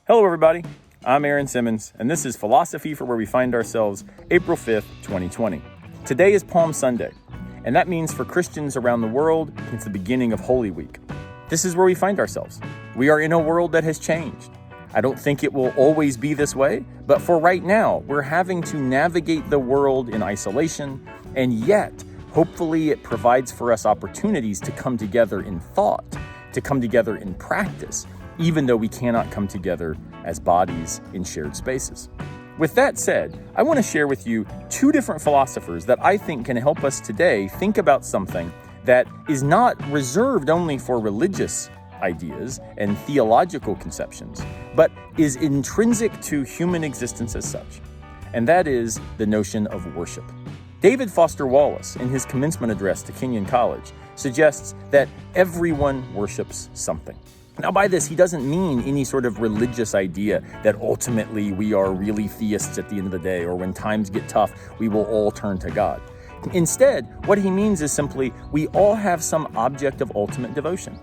Hello, everybody. I'm Aaron Simmons, and this is Philosophy for Where We Find Ourselves, April 5th, 2020. Today is Palm Sunday, and that means for Christians around the world, it's the beginning of Holy Week. This is where we find ourselves. We are in a world that has changed. I don't think it will always be this way, but for right now, we're having to navigate the world in isolation, and yet, hopefully it provides for us opportunities to come together in thought, to come together in practice, even though we cannot come together as bodies in shared spaces. With that said, I want to share with you two different philosophers that I think can help us today think about something that is not reserved only for religious ideas and theological conceptions, but is intrinsic to human existence as such. And that is the notion of worship. David Foster Wallace, in his commencement address to Kenyon College, suggests that everyone worships something. Now, by this, he doesn't mean any sort of religious idea that ultimately we are really theists at the end of the day, or when times get tough, we will all turn to God. Instead, what he means is simply we all have some object of ultimate devotion.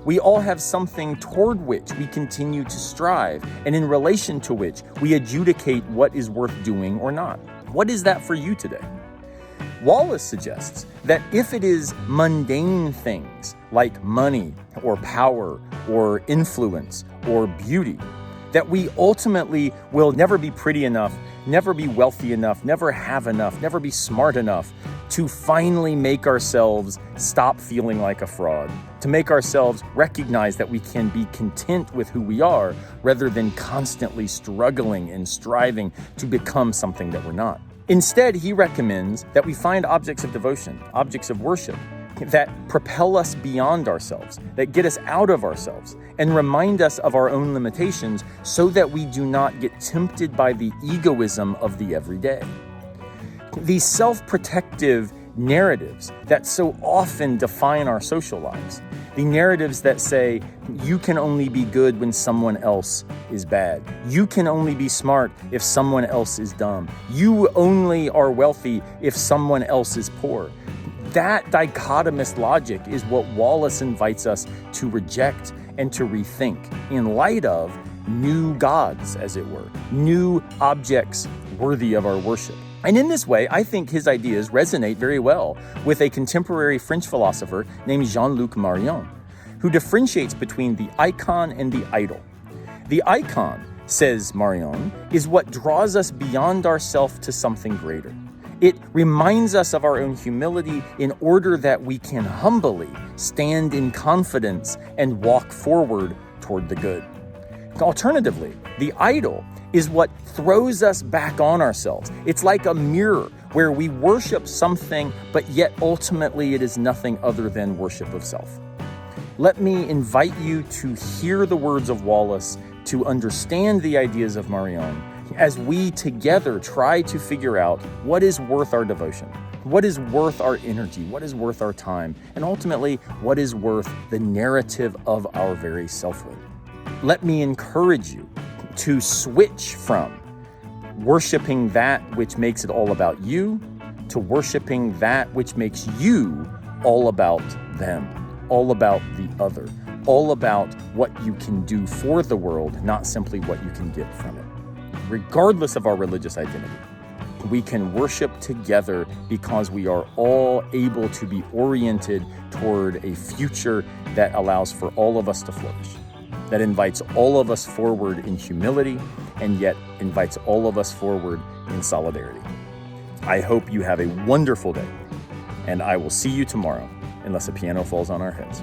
We all have something toward which we continue to strive, and in relation to which we adjudicate what is worth doing or not. What is that for you today? Wallace suggests that if it is mundane things like money or power or influence or beauty, that we ultimately will never be pretty enough, never be wealthy enough, never have enough, never be smart enough to finally make ourselves stop feeling like a fraud, to make ourselves recognize that we can be content with who we are rather than constantly struggling and striving to become something that we're not. Instead, he recommends that we find objects of devotion, objects of worship, that propel us beyond ourselves, that get us out of ourselves, and remind us of our own limitations so that we do not get tempted by the egoism of the everyday. These self-protective narratives that so often define our social lives, the narratives that say, you can only be good when someone else is bad. You can only be smart if someone else is dumb. You only are wealthy if someone else is poor. That dichotomous logic is what Wallace invites us to reject and to rethink in light of new gods, as it were, new objects worthy of our worship. And in this way, I think his ideas resonate very well with a contemporary French philosopher named Jean-Luc Marion, who differentiates between the icon and the idol. The icon, says Marion, is what draws us beyond ourselves to something greater. It reminds us of our own humility in order that we can humbly stand in confidence and walk forward toward the good. Alternatively, the idol is what throws us back on ourselves. It's like a mirror where we worship something, but yet ultimately it is nothing other than worship of self. Let me invite you to hear the words of Wallace, to understand the ideas of Marion, as we together try to figure out what is worth our devotion, what is worth our energy, what is worth our time, and ultimately, what is worth the narrative of our very selfhood. Let me encourage you to switch from worshiping that which makes it all about you to worshiping that which makes you all about them, all about the other, all about what you can do for the world, not simply what you can get from it. Regardless of our religious identity, we can worship together because we are all able to be oriented toward a future that allows for all of us to flourish, that invites all of us forward in humility and yet invites all of us forward in solidarity. I hope you have a wonderful day, and I will see you tomorrow, unless a piano falls on our heads.